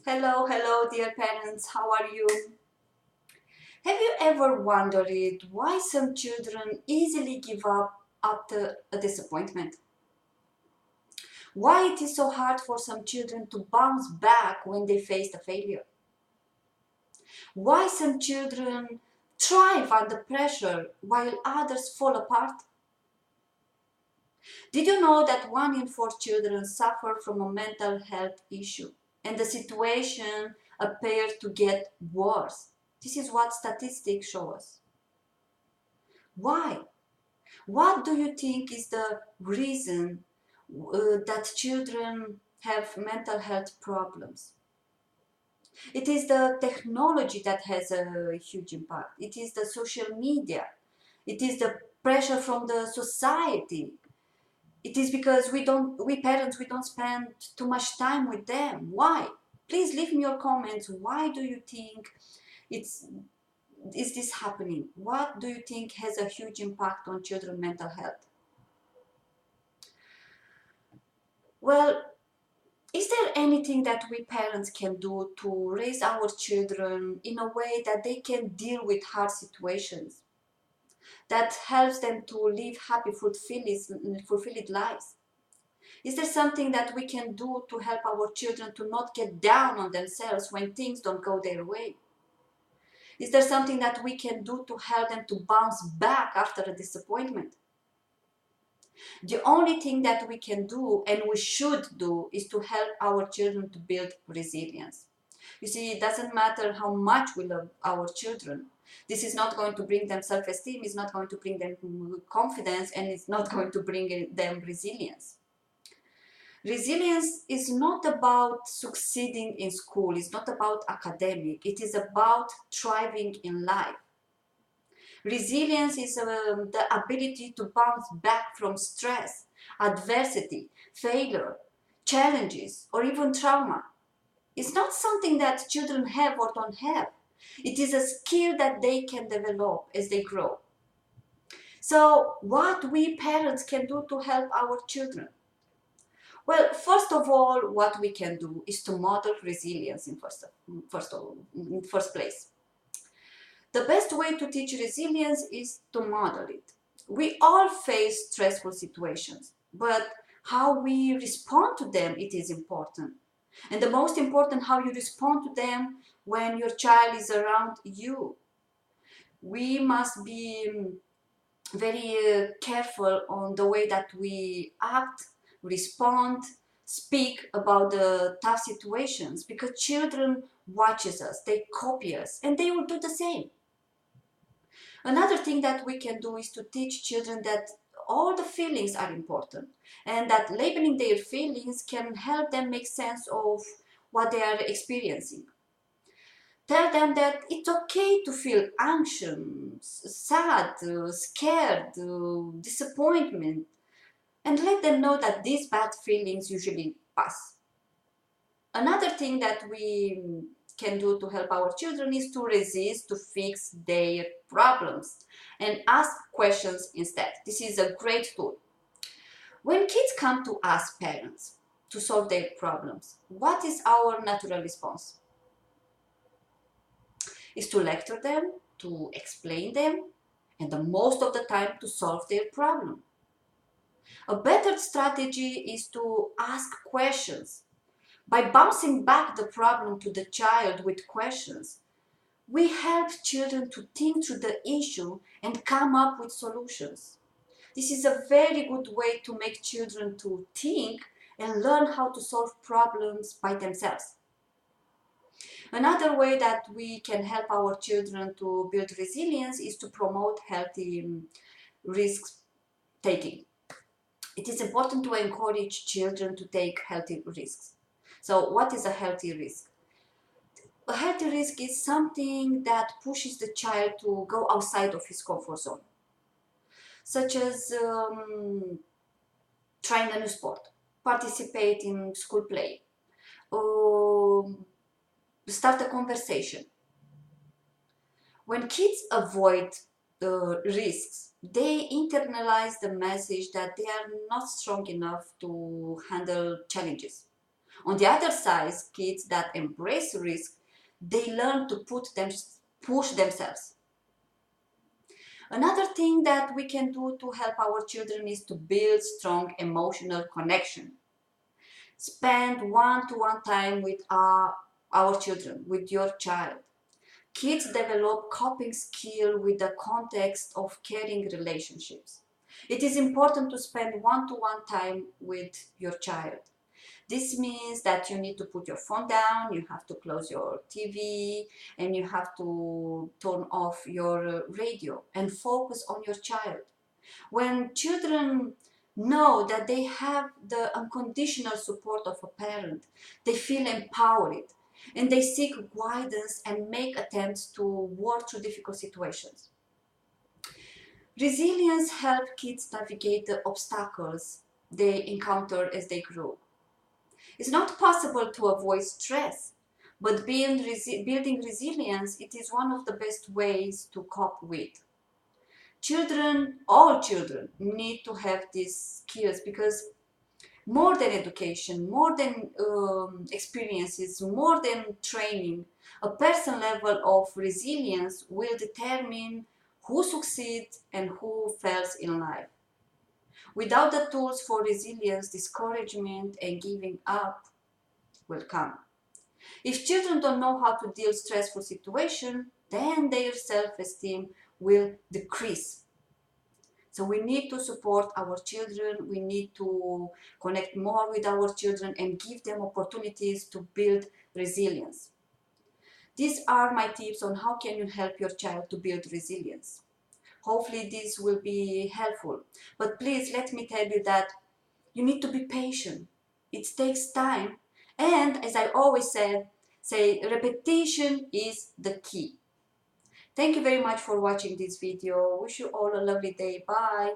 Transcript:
Hello, dear parents. How are you? Have you ever wondered why some children easily give up after a disappointment? Why it is so hard for some children to bounce back when they face a failure? Why some children thrive under pressure while others fall apart? Did you know that 1 in 4 children suffer from a mental health issue and the situation appears to get worse? This is what statistics show us. Why? What do you think is the reason that children have mental health problems? It is the technology that has a huge impact. It is the social media. It is the pressure from the society. It is because we parents, we don't spend too much time with them. Why? Please leave me your comments. Why do you think it's is this happening? What do you think has a huge impact on children's mental health? Well, is there anything that we parents can do to raise our children in a way that they can deal with hard situations, that helps them to live happy, fulfilled lives? Is there something that we can do to help our children to not get down on themselves when things don't go their way? Is there something that we can do to help them to bounce back after a disappointment? The only thing that we can do and we should do is to help our children to build resilience. You see, it doesn't matter how much we love our children. This is not going to bring them self-esteem, it's not going to bring them confidence, and it's not going to bring them resilience. Resilience is not about succeeding in school, it's not about academic, it is about thriving in life. Resilience is the ability to bounce back from stress, adversity, failure, challenges, or even trauma. It's not something that children have or don't have. It is a skill that they can develop as they grow. So, what we parents can do to help our children? Well, first of all, what we can do is to model resilience in first place. The best way to teach resilience is to model it. We all face stressful situations, but how we respond to them, it is important. And the most important, how you respond to them when your child is around you. We must be very careful on the way that we act, respond, speak about the tough situations, because children watches us, they copy us, and they will do the same. Another thing that we can do is to teach children that all the feelings are important and that labeling their feelings can help them make sense of what they are experiencing. Tell them that it's okay to feel anxious, sad, scared, disappointment, and let them know that these bad feelings usually pass. Another thing that we can do to help our children is to resist to fix their problems and ask questions instead. This is a great tool. When kids come to us parents to solve their problems, what is our natural response? Is to lecture them, to explain them, and the most of the time to solve their problem. A better strategy is to ask questions. By bouncing back the problem to the child with questions, we help children to think through the issue and come up with solutions. This is a very good way to make children to think and learn how to solve problems by themselves. Another way that we can help our children to build resilience is to promote healthy risk taking. It is important to encourage children to take healthy risks. So what is a healthy risk? A healthy risk is something that pushes the child to go outside of his comfort zone, such as trying a new sport, participate in school play, or start a conversation. When kids avoid the risks, they internalize the message that they are not strong enough to handle challenges. On the other side, kids that embrace risk, they learn to push themselves. Another thing that we can do to help our children is to build strong emotional connection. Spend one-to-one time with our children, with your child. Kids develop coping skill with the context of caring relationships. It is important to spend one-to-one time with your child. This means that you need to put your phone down, you have to close your TV, and you have to turn off your radio and focus on your child. When children know that they have the unconditional support of a parent, they feel empowered and they seek guidance and make attempts to work through difficult situations. Resilience helps kids navigate the obstacles they encounter as they grow. It's not possible to avoid stress, but building resilience, it is one of the best ways to cope with. Children, all children, need to have these skills because more than education, more than experiences, more than training, a personal level of resilience will determine who succeeds and who fails in life. Without the tools for resilience, discouragement and giving up will come. If children don't know how to deal with stressful situations, then their self-esteem will decrease. So we need to support our children, we need to connect more with our children and give them opportunities to build resilience. These are my tips on how can you help your child to build resilience. Hopefully this will be helpful. But please let me tell you that you need to be patient. It takes time. And as I always say repetition is the key. Thank you very much for watching this video. Wish you all a lovely day. Bye.